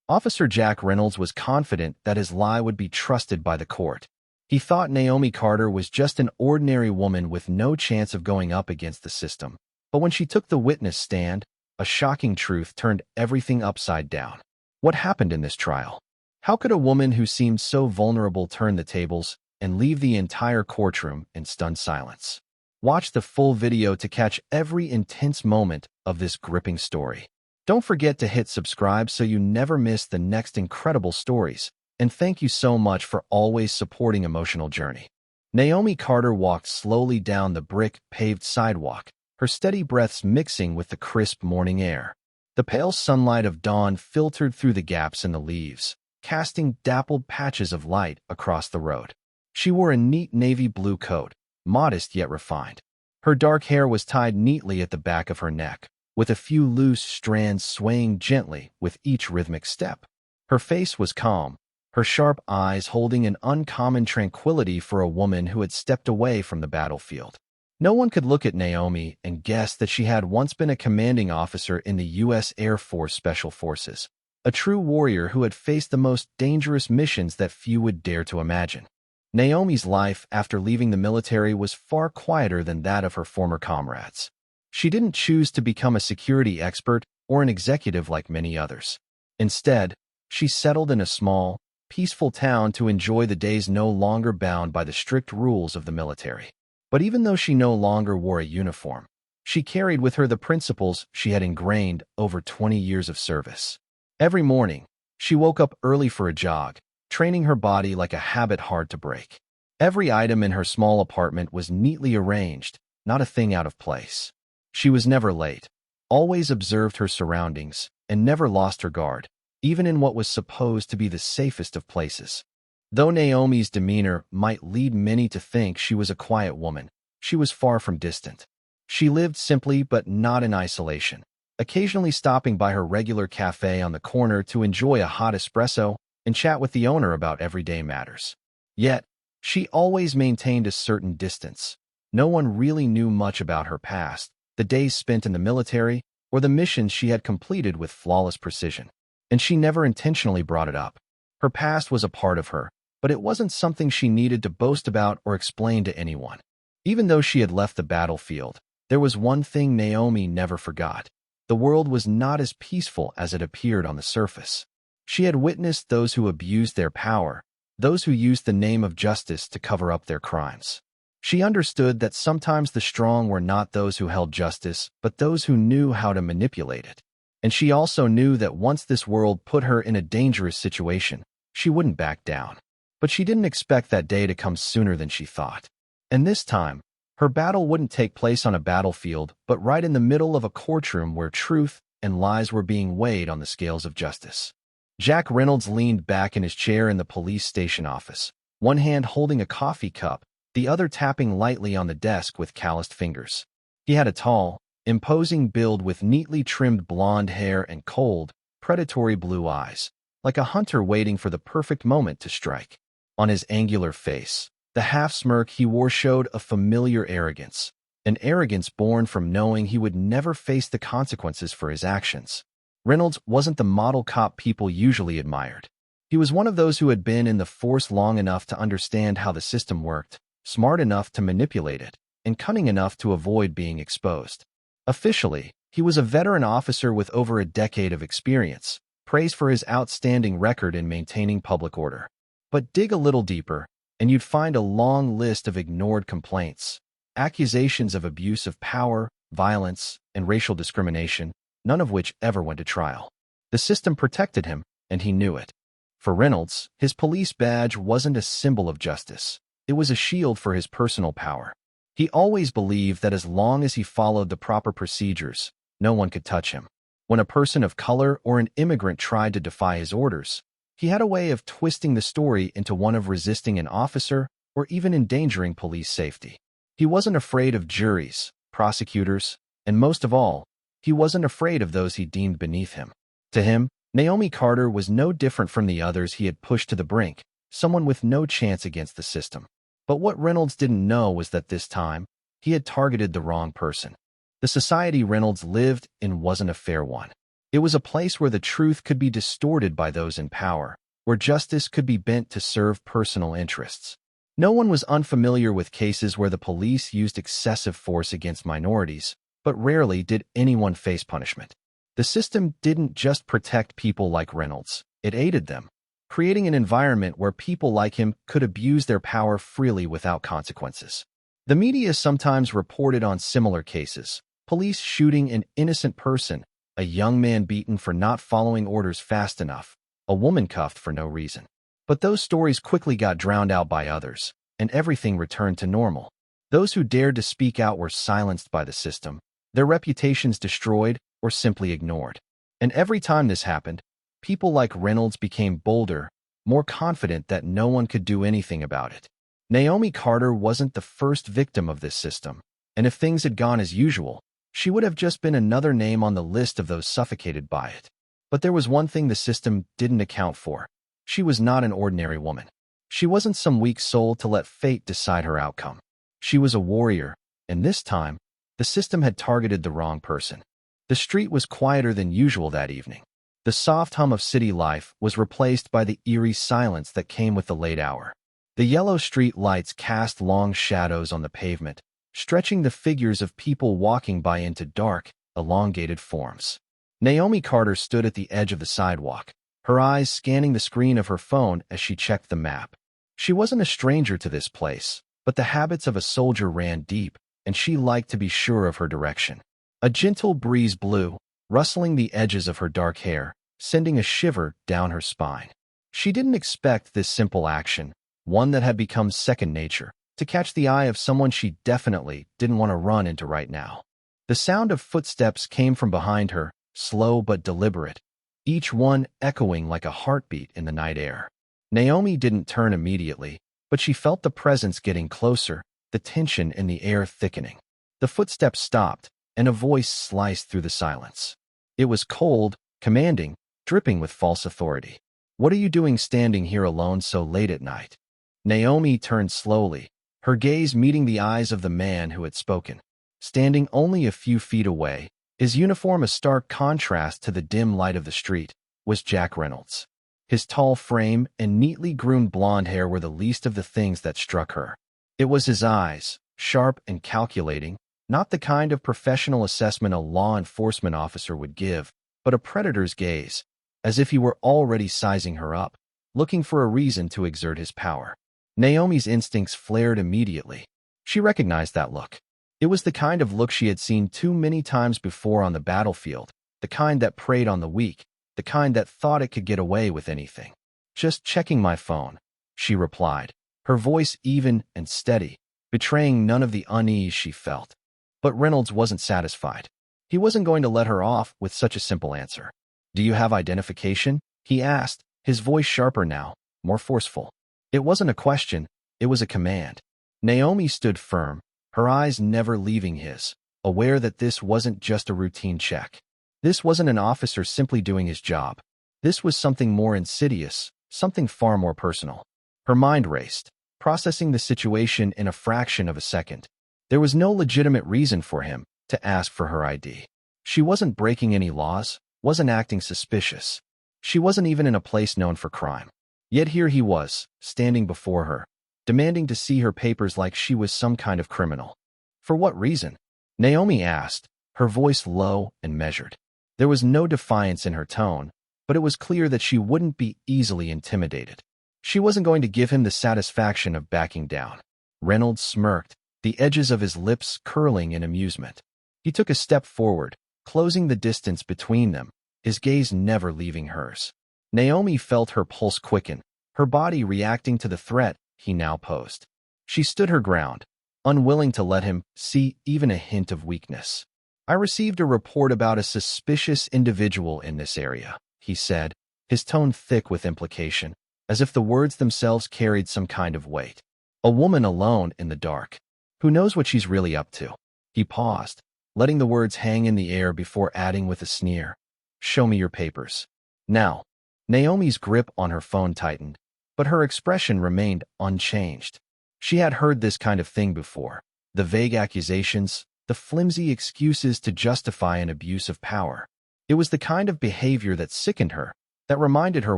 Officer Jack Reynolds was confident that his lie would be trusted by the court. He thought Naomi Carter was just an ordinary woman with no chance of going up against the system. But when she took the witness stand, a shocking truth turned everything upside down. What happened in this trial? How could a woman who seemed so vulnerable turn the tables and leave the entire courtroom in stunned silence? Watch the full video to catch every intense moment of this gripping story. Don't forget to hit subscribe so you never miss the next incredible stories. And thank you so much for always supporting Emotional Journey. Naomi Carter walked slowly down the brick-paved sidewalk, her steady breaths mixing with the crisp morning air. The pale sunlight of dawn filtered through the gaps in the leaves, casting dappled patches of light across the road. She wore a neat navy blue coat, modest yet refined. Her dark hair was tied neatly at the back of her neck, with a few loose strands swaying gently with each rhythmic step. Her face was calm, her sharp eyes holding an uncommon tranquility for a woman who had stepped away from the battlefield. No one could look at Naomi and guess that she had once been a commanding officer in the U.S. Air Force Special Forces, a true warrior who had faced the most dangerous missions that few would dare to imagine. Naomi's life after leaving the military was far quieter than that of her former comrades. She didn't choose to become a security expert or an executive like many others. Instead, she settled in a small, peaceful town to enjoy the days no longer bound by the strict rules of the military. But even though she no longer wore a uniform, she carried with her the principles she had ingrained over 20 years of service. Every morning, she woke up early for a jog, training her body like a habit hard to break. Every item in her small apartment was neatly arranged, not a thing out of place. She was never late, always observed her surroundings, and never lost her guard, even in what was supposed to be the safest of places. Though Naomi's demeanor might lead many to think she was a quiet woman, she was far from distant. She lived simply but not in isolation, occasionally stopping by her regular cafe on the corner to enjoy a hot espresso and chat with the owner about everyday matters. Yet, she always maintained a certain distance. No one really knew much about her past, the days spent in the military, or the missions she had completed with flawless precision. And she never intentionally brought it up. Her past was a part of her, but it wasn't something she needed to boast about or explain to anyone. Even though she had left the battlefield, there was one thing Naomi never forgot. The world was not as peaceful as it appeared on the surface. She had witnessed those who abused their power, those who used the name of justice to cover up their crimes. She understood that sometimes the strong were not those who held justice, but those who knew how to manipulate it. And she also knew that once this world put her in a dangerous situation, she wouldn't back down. But she didn't expect that day to come sooner than she thought. And this time, her battle wouldn't take place on a battlefield, but right in the middle of a courtroom where truth and lies were being weighed on the scales of justice. Jack Reynolds leaned back in his chair in the police station office, one hand holding a coffee cup, the other tapping lightly on the desk with calloused fingers. He had a tall, imposing build with neatly trimmed blonde hair and cold, predatory blue eyes, like a hunter waiting for the perfect moment to strike. On his angular face, the half-smirk he wore showed a familiar arrogance, an arrogance born from knowing he would never face the consequences for his actions. Reynolds wasn't the model cop people usually admired. He was one of those who had been in the force long enough to understand how the system worked, smart enough to manipulate it, and cunning enough to avoid being exposed. Officially, he was a veteran officer with over a decade of experience, praised for his outstanding record in maintaining public order. But dig a little deeper, and you'd find a long list of ignored complaints, accusations of abuse of power, violence, and racial discrimination, none of which ever went to trial. The system protected him, and he knew it. For Reynolds, his police badge wasn't a symbol of justice. It was a shield for his personal power. He always believed that as long as he followed the proper procedures, no one could touch him. When a person of color or an immigrant tried to defy his orders, he had a way of twisting the story into one of resisting an officer or even endangering police safety. He wasn't afraid of juries, prosecutors, and most of all, he wasn't afraid of those he deemed beneath him. To him, Naomi Carter was no different from the others he had pushed to the brink, someone with no chance against the system. But what Reynolds didn't know was that this time, he had targeted the wrong person. The society Reynolds lived in wasn't a fair one. It was a place where the truth could be distorted by those in power, where justice could be bent to serve personal interests. No one was unfamiliar with cases where the police used excessive force against minorities, but rarely did anyone face punishment. The system didn't just protect people like Reynolds, it aided them, creating an environment where people like him could abuse their power freely without consequences. The media sometimes reported on similar cases: police shooting an innocent person, a young man beaten for not following orders fast enough, a woman cuffed for no reason. But those stories quickly got drowned out by others, and everything returned to normal. Those who dared to speak out were silenced by the system, their reputations destroyed or simply ignored. And every time this happened, people like Reynolds became bolder, more confident that no one could do anything about it. Naomi Carter wasn't the first victim of this system, and if things had gone as usual, she would have just been another name on the list of those suffocated by it. But there was one thing the system didn't account for. She was not an ordinary woman. She wasn't some weak soul to let fate decide her outcome. She was a warrior, and this time, the system had targeted the wrong person. The street was quieter than usual that evening. The soft hum of city life was replaced by the eerie silence that came with the late hour. The yellow street lights cast long shadows on the pavement, stretching the figures of people walking by into dark, elongated forms. Naomi Carter stood at the edge of the sidewalk, her eyes scanning the screen of her phone as she checked the map. She wasn't a stranger to this place, but the habits of a soldier ran deep, and she liked to be sure of her direction. A gentle breeze blew, rustling the edges of her dark hair, sending a shiver down her spine. She didn't expect this simple action, one that had become second nature, to catch the eye of someone she definitely didn't want to run into right now. The sound of footsteps came from behind her, slow but deliberate, each one echoing like a heartbeat in the night air. Naomi didn't turn immediately, but she felt the presence getting closer, the tension in the air thickening. The footsteps stopped, and a voice sliced through the silence. It was cold, commanding, dripping with false authority. "What are you doing standing here alone so late at night?" Naomi turned slowly, her gaze meeting the eyes of the man who had spoken. Standing only a few feet away, his uniform a stark contrast to the dim light of the street, was Jack Reynolds. His tall frame and neatly groomed blonde hair were the least of the things that struck her. It was his eyes, sharp and calculating, not the kind of professional assessment a law enforcement officer would give, but a predator's gaze, as if he were already sizing her up, looking for a reason to exert his power. Naomi's instincts flared immediately. She recognized that look. It was the kind of look she had seen too many times before on the battlefield, the kind that preyed on the weak, the kind that thought it could get away with anything. "Just checking my phone," she replied, her voice even and steady, betraying none of the unease she felt. But Reynolds wasn't satisfied. He wasn't going to let her off with such a simple answer. "Do you have identification?" he asked, his voice sharper now, more forceful. It wasn't a question, it was a command. Naomi stood firm, her eyes never leaving his, aware that this wasn't just a routine check. This wasn't an officer simply doing his job. This was something more insidious, something far more personal. Her mind raced, processing the situation in a fraction of a second. There was no legitimate reason for him to ask for her ID. She wasn't breaking any laws, wasn't acting suspicious. She wasn't even in a place known for crime. Yet here he was, standing before her, demanding to see her papers like she was some kind of criminal. For what reason? Naomi asked, her voice low and measured. There was no defiance in her tone, but it was clear that she wouldn't be easily intimidated. She wasn't going to give him the satisfaction of backing down. Reynolds smirked, the edges of his lips curling in amusement. He took a step forward, closing the distance between them, his gaze never leaving hers. Naomi felt her pulse quicken, her body reacting to the threat he now posed. She stood her ground, unwilling to let him see even a hint of weakness. "I received a report about a suspicious individual in this area," he said, his tone thick with implication, as if the words themselves carried some kind of weight. "A woman alone in the dark. Who knows what she's really up to?" He paused, letting the words hang in the air before adding with a sneer, "Show me your papers." Now, Naomi's grip on her phone tightened, but her expression remained unchanged. She had heard this kind of thing before, the vague accusations, the flimsy excuses to justify an abuse of power. It was the kind of behavior that sickened her, that reminded her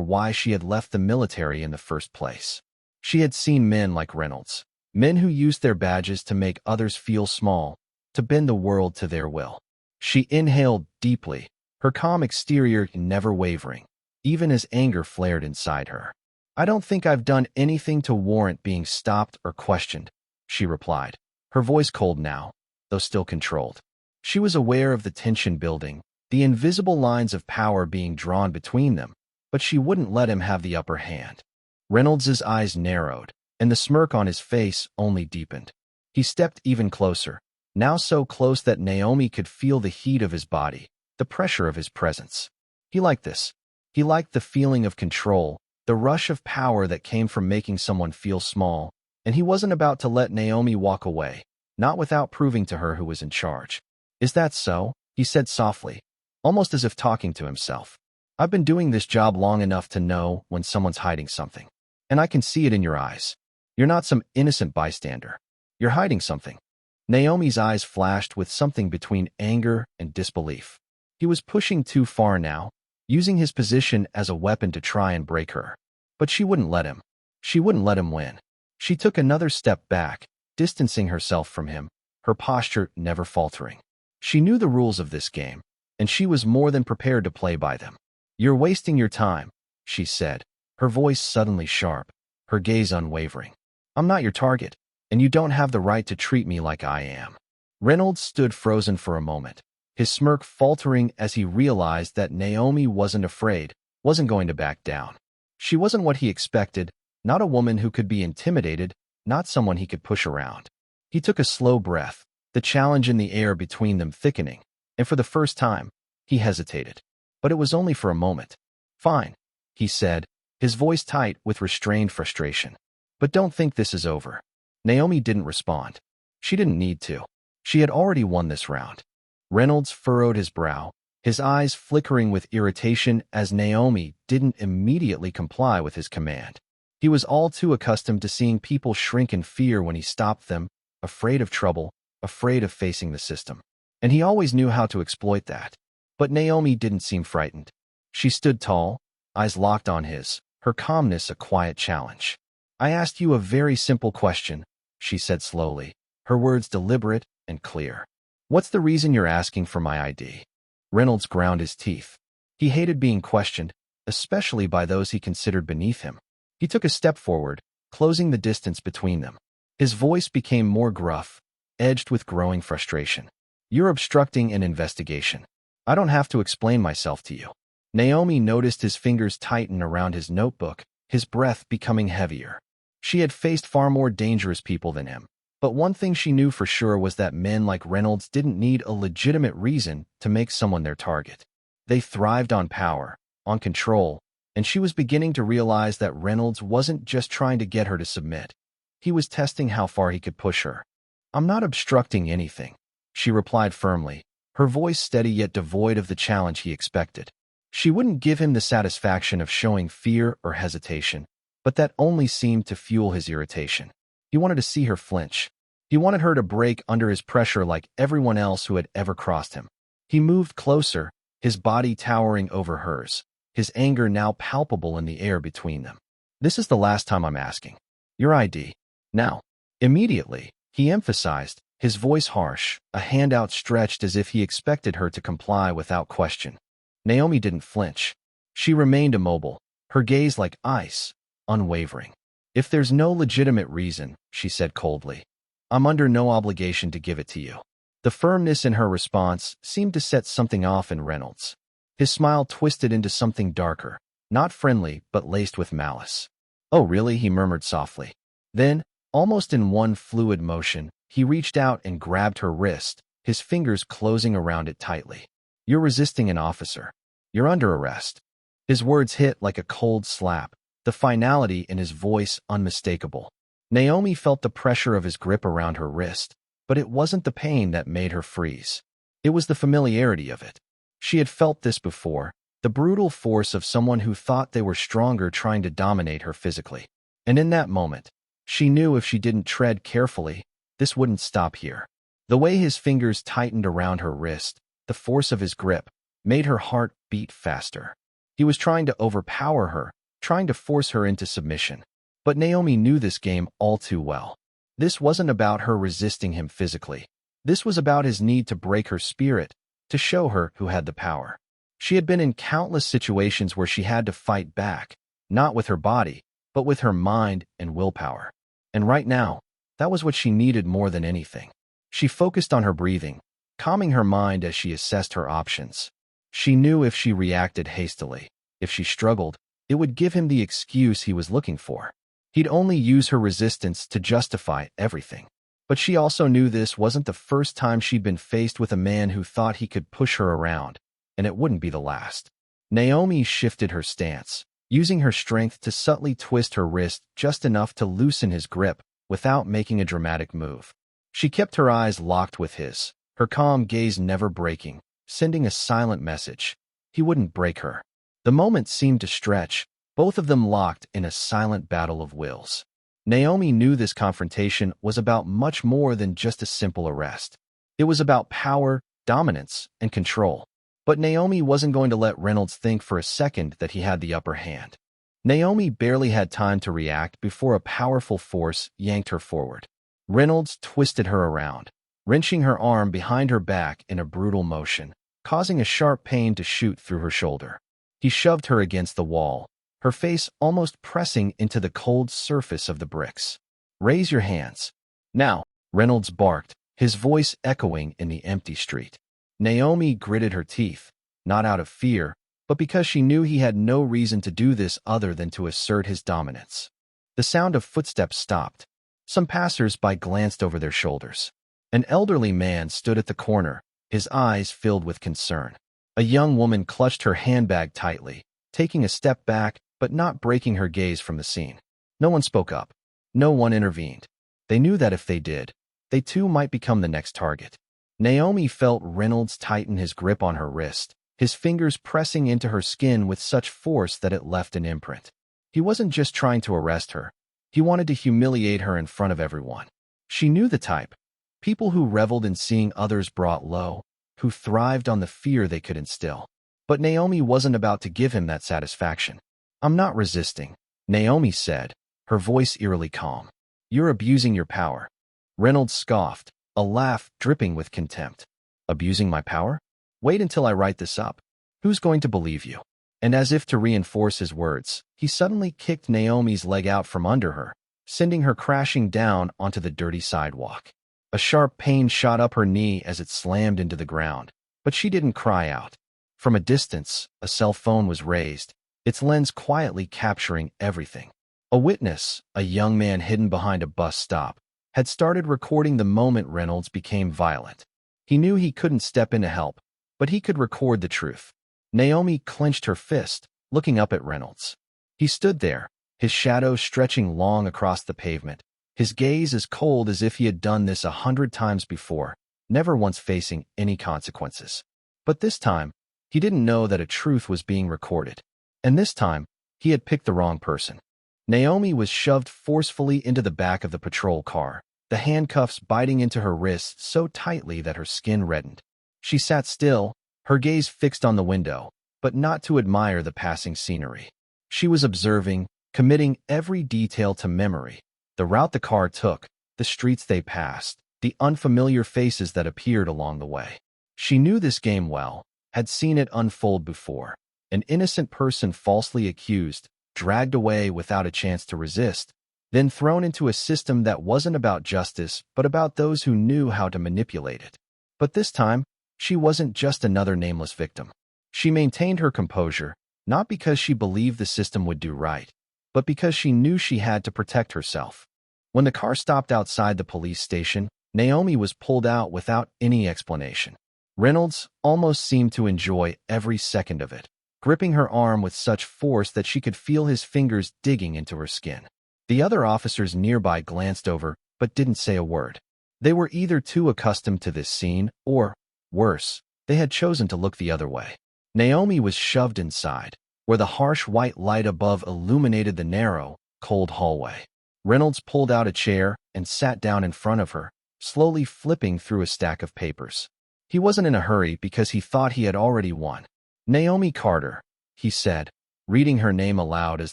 why she had left the military in the first place. She had seen men like Reynolds, men who used their badges to make others feel small, to bend the world to their will. She inhaled deeply, her calm exterior never wavering, even as anger flared inside her. "I don't think I've done anything to warrant being stopped or questioned," she replied, her voice cold now, though still controlled. She was aware of the tension building, the invisible lines of power being drawn between them, but she wouldn't let him have the upper hand. Reynolds's eyes narrowed, and the smirk on his face only deepened. He stepped even closer, now so close that Naomi could feel the heat of his body, the pressure of his presence. He liked this. He liked the feeling of control, the rush of power that came from making someone feel small, and he wasn't about to let Naomi walk away, not without proving to her who was in charge. "Is that so?" he said softly, almost as if talking to himself. "I've been doing this job long enough to know when someone's hiding something. And I can see it in your eyes. You're not some innocent bystander. You're hiding something." Naomi's eyes flashed with something between anger and disbelief. He was pushing too far now, using his position as a weapon to try and break her. But she wouldn't let him. She wouldn't let him win. She took another step back, distancing herself from him, her posture never faltering. She knew the rules of this game, and she was more than prepared to play by them. "You're wasting your time," she said, her voice suddenly sharp, her gaze unwavering. "I'm not your target, and you don't have the right to treat me like I am." Reynolds stood frozen for a moment, his smirk faltering as he realized that Naomi wasn't afraid, wasn't going to back down. She wasn't what he expected, not a woman who could be intimidated, not someone he could push around. He took a slow breath, the challenge in the air between them thickening, and for the first time, he hesitated. But it was only for a moment. "Fine," he said, his voice tight with restrained frustration. "But don't think this is over." Naomi didn't respond. She didn't need to. She had already won this round. Reynolds furrowed his brow, his eyes flickering with irritation as Naomi didn't immediately comply with his command. He was all too accustomed to seeing people shrink in fear when he stopped them, afraid of trouble, afraid of facing the system. And he always knew how to exploit that. But Naomi didn't seem frightened. She stood tall, eyes locked on his, her calmness a quiet challenge. "I asked you a very simple question," she said slowly, her words deliberate and clear. "What's the reason you're asking for my ID?" Reynolds ground his teeth. He hated being questioned, especially by those he considered beneath him. He took a step forward, closing the distance between them. His voice became more gruff, edged with growing frustration. "You're obstructing an investigation. I don't have to explain myself to you." Naomi noticed his fingers tighten around his notebook, his breath becoming heavier. She had faced far more dangerous people than him. But one thing she knew for sure was that men like Reynolds didn't need a legitimate reason to make someone their target. They thrived on power, on control, and she was beginning to realize that Reynolds wasn't just trying to get her to submit. He was testing how far he could push her. "I'm not obstructing anything," she replied firmly, her voice steady yet devoid of the challenge he expected. She wouldn't give him the satisfaction of showing fear or hesitation, but that only seemed to fuel his irritation. He wanted to see her flinch. He wanted her to break under his pressure like everyone else who had ever crossed him. He moved closer, his body towering over hers, his anger now palpable in the air between them. "This is the last time I'm asking. Your ID. Now." Immediately, he emphasized, his voice harsh, a hand outstretched as if he expected her to comply without question. Naomi didn't flinch. She remained immobile, her gaze like ice, unwavering. "If there's no legitimate reason," she said coldly, "I'm under no obligation to give it to you." The firmness in her response seemed to set something off in Reynolds. His smile twisted into something darker, not friendly but laced with malice. "Oh really?" he murmured softly. Then, almost in one fluid motion, he reached out and grabbed her wrist, his fingers closing around it tightly. "You're resisting an officer. You're under arrest." His words hit like a cold slap, the finality in his voice unmistakable. Naomi felt the pressure of his grip around her wrist, but it wasn't the pain that made her freeze. It was the familiarity of it. She had felt this before, the brutal force of someone who thought they were stronger trying to dominate her physically. And in that moment, she knew if she didn't tread carefully, this wouldn't stop here. The way his fingers tightened around her wrist, the force of his grip, made her heart beat faster. He was trying to overpower her, trying to force her into submission. But Naomi knew this game all too well. This wasn't about her resisting him physically. This was about his need to break her spirit, to show her who had the power. She had been in countless situations where she had to fight back, not with her body, but with her mind and willpower. And right now, that was what she needed more than anything. She focused on her breathing, calming her mind as she assessed her options. She knew if she reacted hastily, if she struggled, it would give him the excuse he was looking for. He'd only use her resistance to justify everything. But she also knew this wasn't the first time she'd been faced with a man who thought he could push her around, and it wouldn't be the last. Naomi shifted her stance, using her strength to subtly twist her wrist just enough to loosen his grip without making a dramatic move. She kept her eyes locked with his, her calm gaze never breaking, sending a silent message. He wouldn't break her. The moment seemed to stretch, both of them locked in a silent battle of wills. Naomi knew this confrontation was about much more than just a simple arrest. It was about power, dominance, and control. But Naomi wasn't going to let Reynolds think for a second that he had the upper hand. Naomi barely had time to react before a powerful force yanked her forward. Reynolds twisted her around, wrenching her arm behind her back in a brutal motion, causing a sharp pain to shoot through her shoulder. He shoved her against the wall, her face almost pressing into the cold surface of the bricks. "Raise your hands." "Now," Reynolds barked, his voice echoing in the empty street. Naomi gritted her teeth, not out of fear, but because she knew he had no reason to do this other than to assert his dominance. The sound of footsteps stopped. Some passers-by glanced over their shoulders. An elderly man stood at the corner, his eyes filled with concern. A young woman clutched her handbag tightly, taking a step back but not breaking her gaze from the scene. No one spoke up. No one intervened. They knew that if they did, they too might become the next target. Naomi felt Reynolds tighten his grip on her wrist, his fingers pressing into her skin with such force that it left an imprint. He wasn't just trying to arrest her. He wanted to humiliate her in front of everyone. She knew the type. People who reveled in seeing others brought low, who thrived on the fear they could instill. But Naomi wasn't about to give him that satisfaction. "I'm not resisting," Naomi said, her voice eerily calm. "You're abusing your power." Reynolds scoffed, a laugh dripping with contempt. "Abusing my power? Wait until I write this up. Who's going to believe you?" And as if to reinforce his words, he suddenly kicked Naomi's leg out from under her, sending her crashing down onto the dirty sidewalk. A sharp pain shot up her knee as it slammed into the ground, but she didn't cry out. From a distance, a cell phone was raised, its lens quietly capturing everything. A witness, a young man hidden behind a bus stop, had started recording the moment Reynolds became violent. He knew he couldn't step in to help, but he could record the truth. Naomi clenched her fist, looking up at Reynolds. He stood there, his shadow stretching long across the pavement, his gaze as cold as if he had done this 100 times before, never once facing any consequences. But this time, he didn't know that a truth was being recorded. And this time, he had picked the wrong person. Naomi was shoved forcefully into the back of the patrol car, the handcuffs biting into her wrists so tightly that her skin reddened. She sat still, her gaze fixed on the window, but not to admire the passing scenery. She was observing, committing every detail to memory: the route the car took, the streets they passed, the unfamiliar faces that appeared along the way. She knew this game well, had seen it unfold before. An innocent person falsely accused, dragged away without a chance to resist, then thrown into a system that wasn't about justice but about those who knew how to manipulate it. But this time, she wasn't just another nameless victim. She maintained her composure, not because she believed the system would do right, but because she knew she had to protect herself. When the car stopped outside the police station, Naomi was pulled out without any explanation. Reynolds almost seemed to enjoy every second of it, gripping her arm with such force that she could feel his fingers digging into her skin. The other officers nearby glanced over, but didn't say a word. They were either too accustomed to this scene, or, worse, they had chosen to look the other way. Naomi was shoved inside, where the harsh white light above illuminated the narrow, cold hallway. Reynolds pulled out a chair and sat down in front of her, slowly flipping through a stack of papers. He wasn't in a hurry because he thought he had already won. Naomi Carter, he said, reading her name aloud as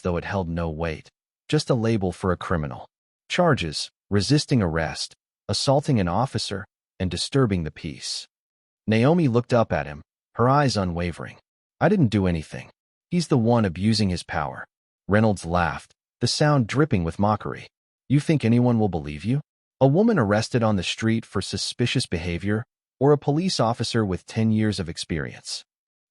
though it held no weight. Just a label for a criminal. Charges: resisting arrest, assaulting an officer, and disturbing the peace. Naomi looked up at him, her eyes unwavering. I didn't do anything. He's the one abusing his power. Reynolds laughed, the sound dripping with mockery. You think anyone will believe you? A woman arrested on the street for suspicious behavior, or a police officer with 10 years of experience?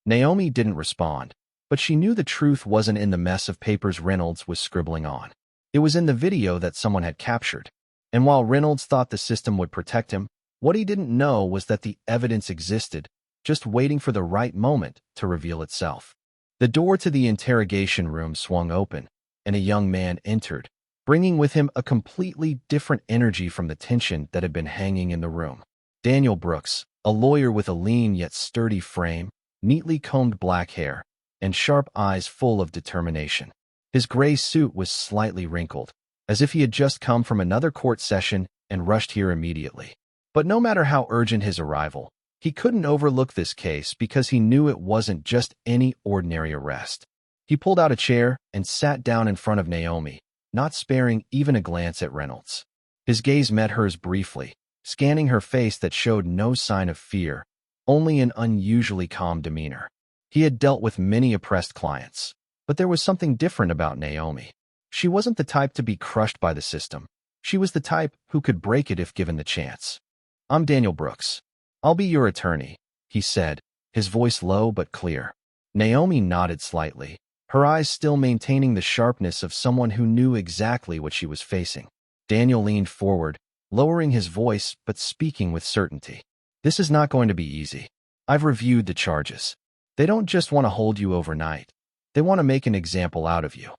Naomi didn't respond, but she knew the truth wasn't in the mess of papers Reynolds was scribbling on. It was in the video that someone had captured. And while Reynolds thought the system would protect him, what he didn't know was that the evidence existed, just waiting for the right moment to reveal itself. The door to the interrogation room swung open, and a young man entered, bringing with him a completely different energy from the tension that had been hanging in the room. Daniel Brooks, a lawyer with a lean yet sturdy frame, neatly combed black hair, and sharp eyes full of determination. His gray suit was slightly wrinkled, as if he had just come from another court session and rushed here immediately. But no matter how urgent his arrival, he couldn't overlook this case because he knew it wasn't just any ordinary arrest. He pulled out a chair and sat down in front of Naomi, not sparing even a glance at Reynolds. His gaze met hers briefly, scanning her face that showed no sign of fear, only an unusually calm demeanor. He had dealt with many oppressed clients, but there was something different about Naomi. She wasn't the type to be crushed by the system. She was the type who could break it if given the chance. I'm Daniel Brooks. I'll be your attorney, he said, his voice low but clear. Naomi nodded slightly, her eyes still maintaining the sharpness of someone who knew exactly what she was facing. Daniel leaned forward, lowering his voice but speaking with certainty. This is not going to be easy. I've reviewed the charges. They don't just want to hold you overnight. They want to make an example out of you.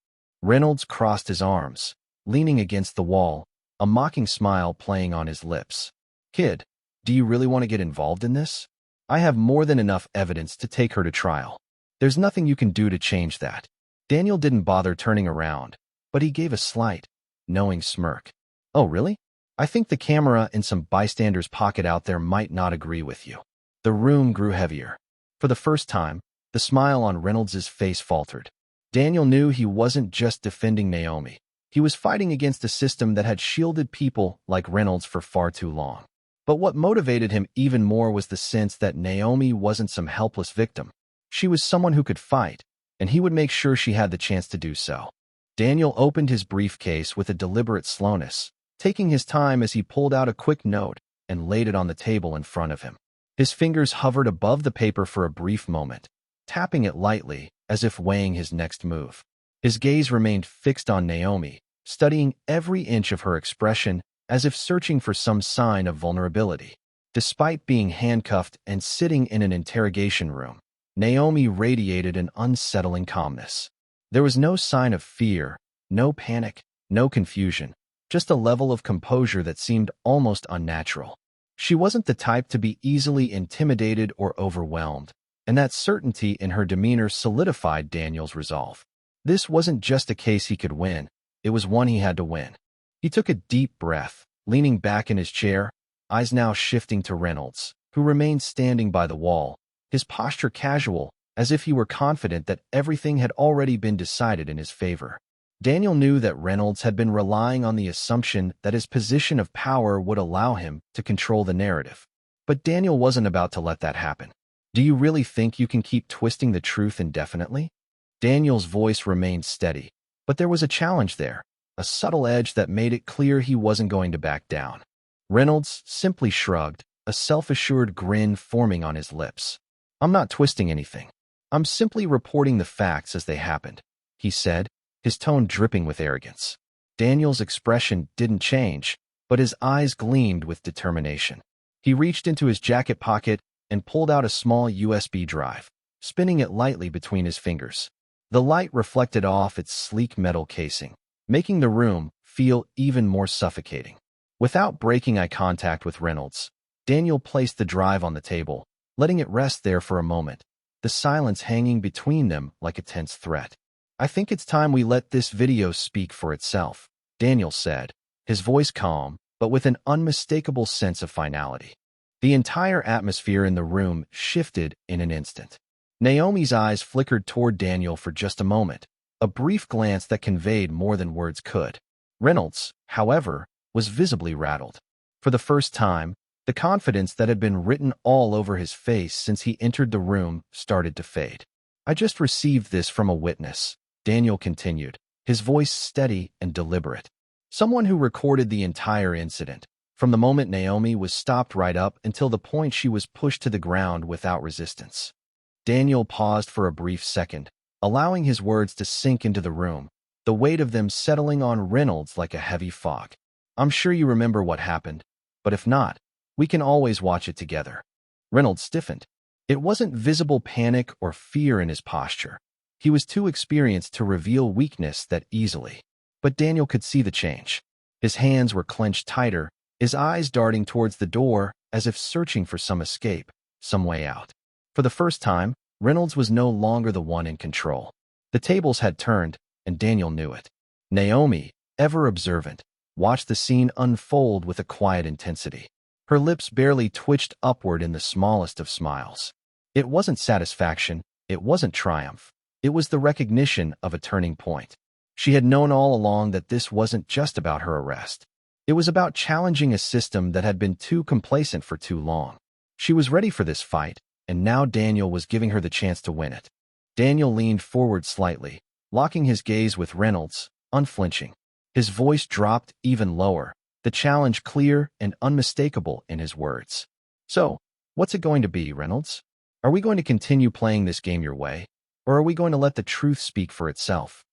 Reynolds crossed his arms, leaning against the wall, a mocking smile playing on his lips. Kid, do you really want to get involved in this? I have more than enough evidence to take her to trial. There's nothing you can do to change that. Daniel didn't bother turning around, but he gave a slight, knowing smirk. Oh, really? I think the camera in some bystander's pocket out there might not agree with you. The room grew heavier. For the first time, the smile on Reynolds' face faltered. Daniel knew he wasn't just defending Naomi. He was fighting against a system that had shielded people like Reynolds for far too long. But what motivated him even more was the sense that Naomi wasn't some helpless victim. She was someone who could fight, and he would make sure she had the chance to do so. Daniel opened his briefcase with a deliberate slowness, taking his time as he pulled out a quick note and laid it on the table in front of him. His fingers hovered above the paper for a brief moment, tapping it lightly as if weighing his next move. His gaze remained fixed on Naomi, studying every inch of her expression as if searching for some sign of vulnerability. Despite being handcuffed and sitting in an interrogation room, Naomi radiated an unsettling calmness. There was no sign of fear, no panic, no confusion, just a level of composure that seemed almost unnatural. She wasn't the type to be easily intimidated or overwhelmed, and that certainty in her demeanor solidified Daniel's resolve. This wasn't just a case he could win, it was one he had to win. He took a deep breath, leaning back in his chair, eyes now shifting to Reynolds, who remained standing by the wall, his posture casual, as if he were confident that everything had already been decided in his favor. Daniel knew that Reynolds had been relying on the assumption that his position of power would allow him to control the narrative. But Daniel wasn't about to let that happen. Do you really think you can keep twisting the truth indefinitely? Daniel's voice remained steady, but there was a challenge there, a subtle edge that made it clear he wasn't going to back down. Reynolds simply shrugged, a self-assured grin forming on his lips. I'm not twisting anything. I'm simply reporting the facts as they happened, he said, his tone dripping with arrogance. Daniel's expression didn't change, but his eyes gleamed with determination. He reached into his jacket pocket and pulled out a small USB drive, spinning it lightly between his fingers. The light reflected off its sleek metal casing, making the room feel even more suffocating. Without breaking eye contact with Reynolds, Daniel placed the drive on the table, letting it rest there for a moment, the silence hanging between them like a tense threat. I think it's time we let this video speak for itself, Daniel said, his voice calm, but with an unmistakable sense of finality. The entire atmosphere in the room shifted in an instant. Naomi's eyes flickered toward Daniel for just a moment, a brief glance that conveyed more than words could. Reynolds, however, was visibly rattled. For the first time, the confidence that had been written all over his face since he entered the room started to fade. "I just received this from a witness," Daniel continued, his voice steady and deliberate. "Someone who recorded the entire incident, from the moment Naomi was stopped right up until the point she was pushed to the ground without resistance." Daniel paused for a brief second, allowing his words to sink into the room, the weight of them settling on Reynolds like a heavy fog. "I'm sure you remember what happened, but if not, we can always watch it together." Reynolds stiffened. It wasn't visible panic or fear in his posture. He was too experienced to reveal weakness that easily. But Daniel could see the change. His hands were clenched tighter, his eyes darting towards the door as if searching for some escape, some way out. For the first time, Reynolds was no longer the one in control. The tables had turned, and Daniel knew it. Naomi, ever observant, watched the scene unfold with a quiet intensity. Her lips barely twitched upward in the smallest of smiles. It wasn't satisfaction, it wasn't triumph. It was the recognition of a turning point. She had known all along that this wasn't just about her arrest. It was about challenging a system that had been too complacent for too long. She was ready for this fight, and now Daniel was giving her the chance to win it. Daniel leaned forward slightly, locking his gaze with Reynolds, unflinching. His voice dropped even lower, the challenge clear and unmistakable in his words. "So, what's it going to be, Reynolds? Are we going to continue playing this game your way, or are we going to let the truth speak for itself?"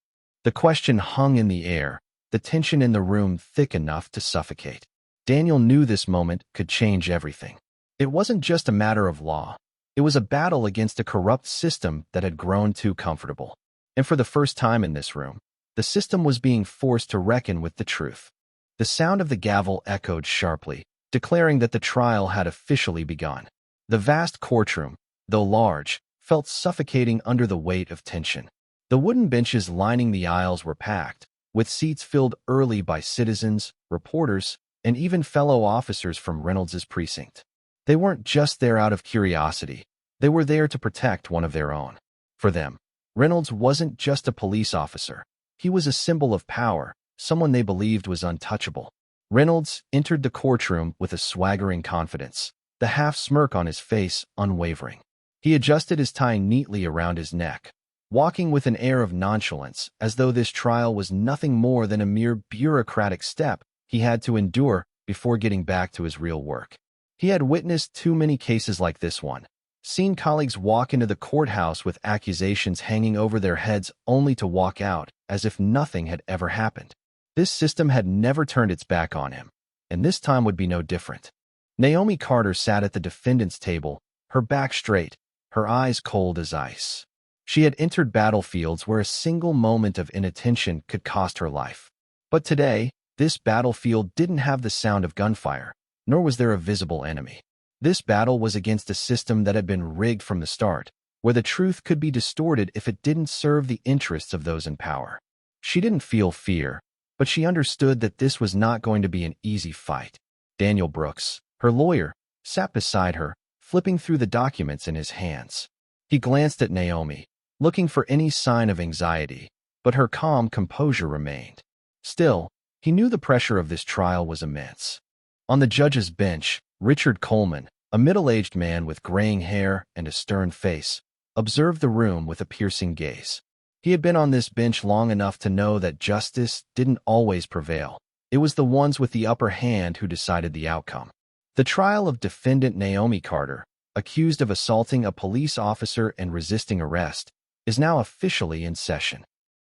The question hung in the air, the tension in the room thick enough to suffocate. Daniel knew this moment could change everything. It wasn't just a matter of law. It was a battle against a corrupt system that had grown too comfortable. And for the first time in this room, the system was being forced to reckon with the truth. The sound of the gavel echoed sharply, declaring that the trial had officially begun. The vast courtroom, though large, felt suffocating under the weight of tension. The wooden benches lining the aisles were packed, with seats filled early by citizens, reporters, and even fellow officers from Reynolds's precinct. They weren't just there out of curiosity. They were there to protect one of their own. For them, Reynolds wasn't just a police officer. He was a symbol of power, someone they believed was untouchable. Reynolds entered the courtroom with a swaggering confidence, the half-smirk on his face unwavering. He adjusted his tie neatly around his neck, walking with an air of nonchalance, as though this trial was nothing more than a mere bureaucratic step he had to endure before getting back to his real work. He had witnessed too many cases like this one, seen colleagues walk into the courthouse with accusations hanging over their heads only to walk out as if nothing had ever happened. This system had never turned its back on him, and this time would be no different. Naomi Carter sat at the defendant's table, her back straight, her eyes cold as ice. She had entered battlefields where a single moment of inattention could cost her life. But today, this battlefield didn't have the sound of gunfire, nor was there a visible enemy. This battle was against a system that had been rigged from the start, where the truth could be distorted if it didn't serve the interests of those in power. She didn't feel fear, but she understood that this was not going to be an easy fight. Daniel Brooks, her lawyer, sat beside her, flipping through the documents in his hands. He glanced at Naomi, looking for any sign of anxiety, but her calm composure remained. Still, he knew the pressure of this trial was immense. On the judge's bench, Richard Coleman, a middle-aged man with graying hair and a stern face, observed the room with a piercing gaze. He had been on this bench long enough to know that justice didn't always prevail. It was the ones with the upper hand who decided the outcome. The trial of defendant Naomi Carter, accused of assaulting a police officer and resisting arrest, is now officially in session.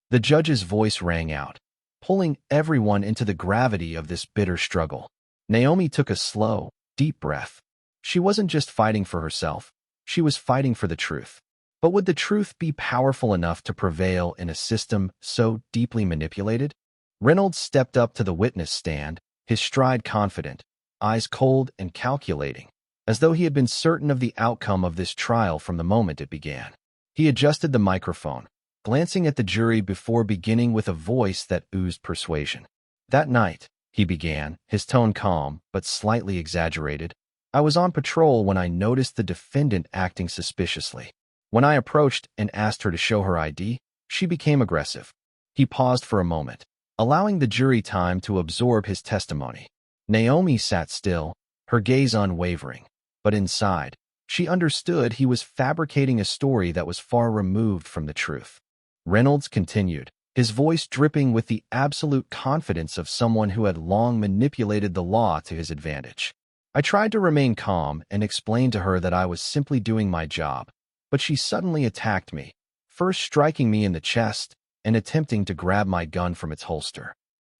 The judge's voice rang out, pulling everyone into the gravity of this bitter struggle. Naomi took a slow, deep breath. She wasn't just fighting for herself, she was fighting for the truth. But would the truth be powerful enough to prevail in a system so deeply manipulated? Reynolds stepped up to the witness stand, his stride confident, eyes cold and calculating, as though he had been certain of the outcome of this trial from the moment it began. He adjusted the microphone, glancing at the jury before beginning with a voice that oozed persuasion. "That night," he began, his tone calm but slightly exaggerated, "I was on patrol when I noticed the defendant acting suspiciously. When I approached and asked her to show her ID, she became aggressive. He paused for a moment, allowing the jury time to absorb his testimony. Naomi sat still, her gaze unwavering. But inside, she understood he was fabricating a story that was far removed from the truth. Reynolds continued, his voice dripping with the absolute confidence of someone who had long manipulated the law to his advantage. I tried to remain calm and explain to her that I was simply doing my job, but she suddenly attacked me, first striking me in the chest and attempting to grab my gun from its holster.